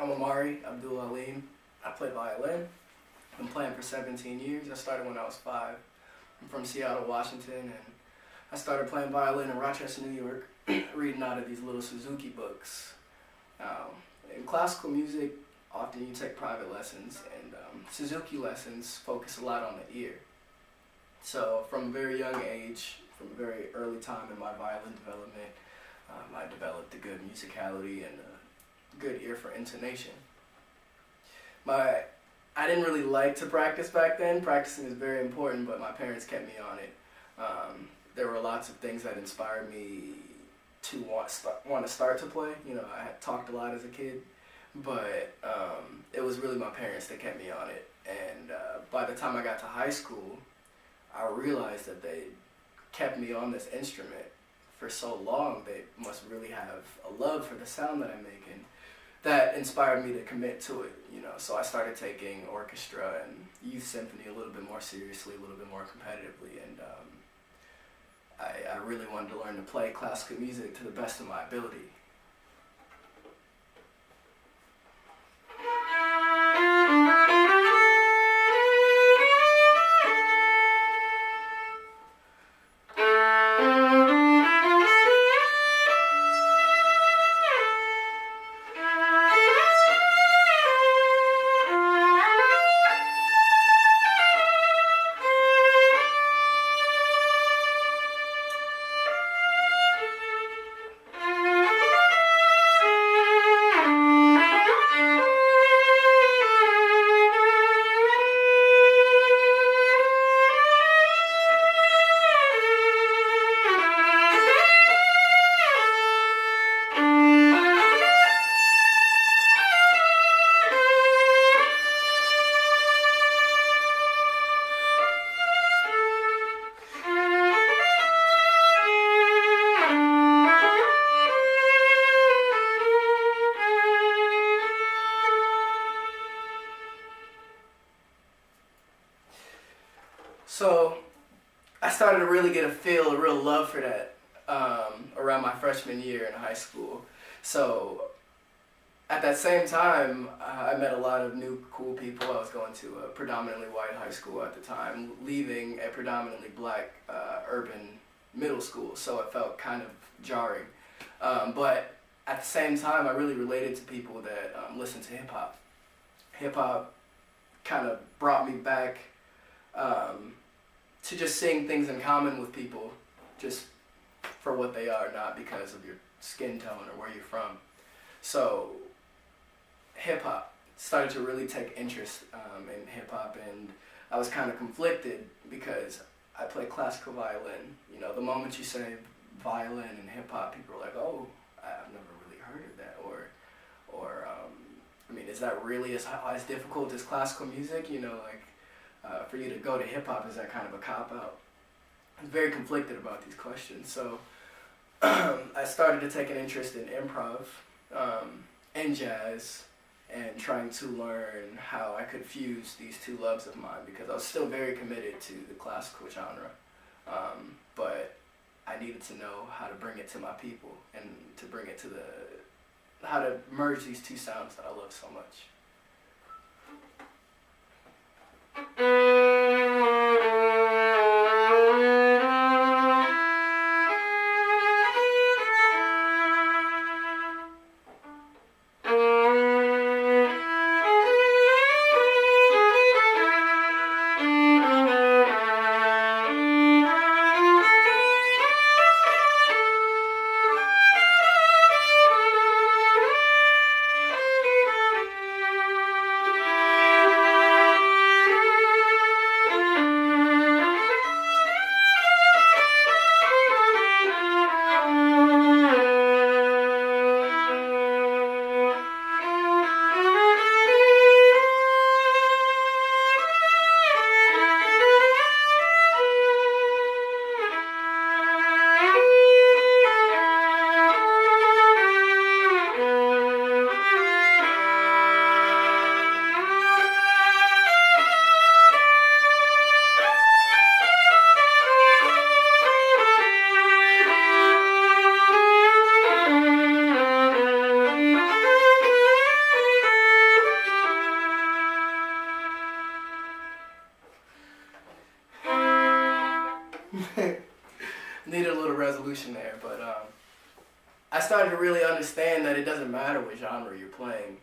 I'm Omari Abdul-Alim. I play violin. I've been playing for 17 years. I started when I was 5. I'm from Seattle, Washington, and I started playing violin in Rochester, New York, reading out of these little Suzuki books. In classical music, often you take private lessons, and Suzuki lessons focus a lot on the ear. So from a very young age, from a very early time in my violin development, I developed a good musicality and a good ear for intonation. I didn't really like to practice back then. Practicing is very important, but my parents kept me on it. There were lots of things that inspired me to want to start to play. You know, I had talked a lot as a kid, but it was really my parents that kept me on it. And by the time I got to high school, I realized that they kept me on this instrument for so long. They must really have a love for the sound that I make, and that inspired me to commit to it, you know. So I started taking orchestra and youth symphony a little bit more seriously, a little bit more competitively, and I really wanted to learn to play classical music to the best of my ability. So I started to really get a real love for that around my freshman year in high school. So at that same time, I met a lot of new cool people. I was going to a predominantly white high school at the time, leaving a predominantly black urban middle school, so it felt kind of jarring. But at the same time, I really related to people that listened to hip-hop. Hip-hop kind of brought me back to just seeing things in common with people just for what they are, not because of your skin tone or where you're from. So hip-hop started to really take interest in hip-hop, and I was kind of conflicted because I play classical violin. You know, the moment you say violin and hip-hop, people are like, oh, I've never really heard of that, or I mean, is that really as difficult as classical music? You know, like, for you to go to hip-hop, is that kind of a cop-out? I was very conflicted about these questions. So I started to take an interest in improv and jazz, and trying to learn how I could fuse these two loves of mine, because I was still very committed to the classical genre, but I needed to know how to bring it to my people, and to bring it to how to merge these two sounds that I love so much. needed a little resolution there, but I started to really understand that it doesn't matter what genre you're playing.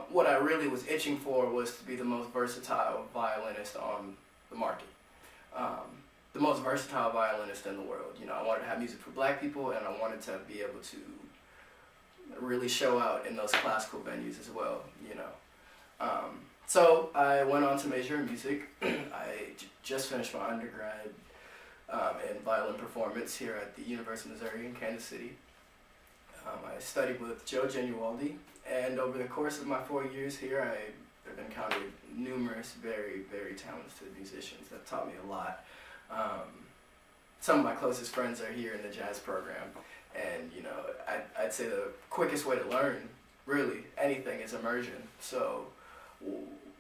What I really was itching for was to be the most versatile violinist on the market. The most versatile violinist in the world. You know, I wanted to have music for black people, and I wanted to be able to really show out in those classical venues as well, you know. So I went on to major in music. I just finished my undergrad in violin performance here at the University of Missouri in Kansas City. I studied with Joe Genualdi, and over the course of my 4 years here, I've encountered numerous very, very talented musicians that taught me a lot. Some of my closest friends are here in the jazz program, and you know, I'd say the quickest way to learn really anything is immersion. So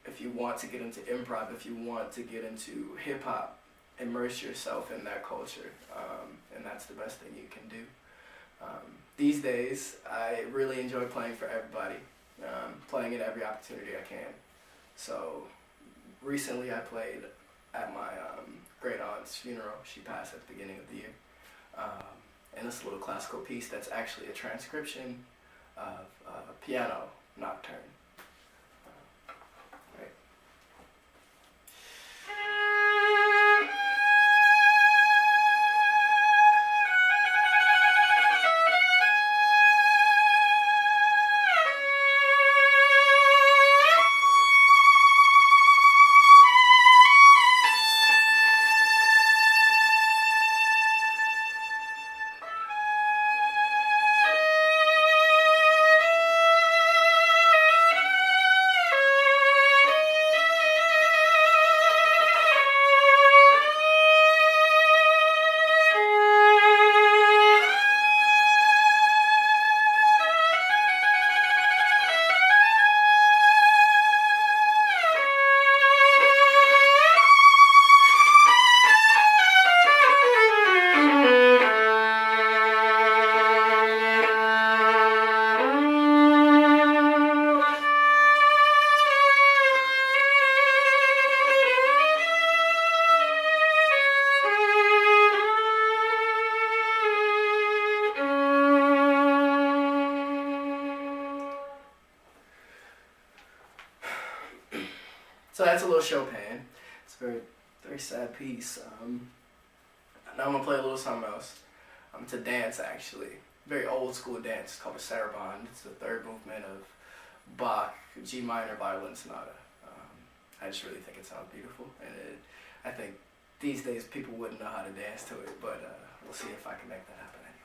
if you want to get into improv, if you want to get into hip hop, immerse yourself in that culture, and that's the best thing you can do. These days, I really enjoy playing for everybody, playing at every opportunity I can. So recently I played at my great aunt's funeral. She passed at the beginning of the year. And it's a little classical piece that's actually a transcription of a piano nocturne. Right. So that's a little Chopin. It's a very, very sad piece. Now I'm gonna play a little something else. It's a dance actually, very old school dance. It's called a saraband. It's the third movement of Bach G minor violin sonata. I just really think it sounds beautiful, and I think these days people wouldn't know how to dance to it, but we'll see if I can make that happen anyway.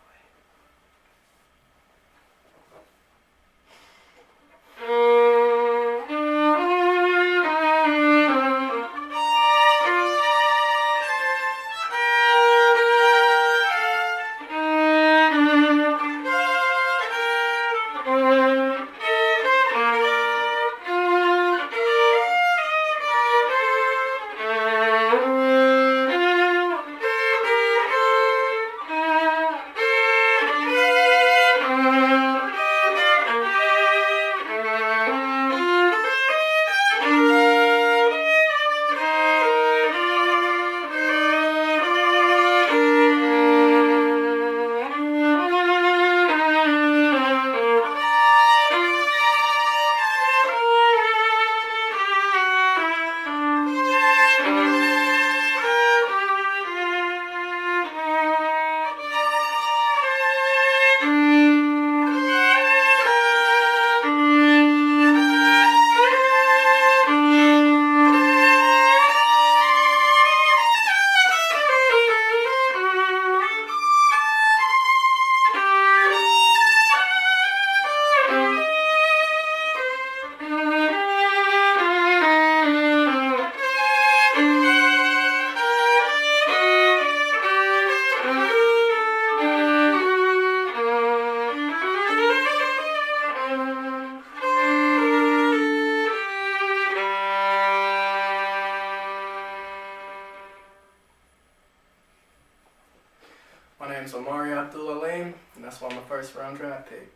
My name's Omari Abdul-Alim, and that's why I'm a first round draft pick.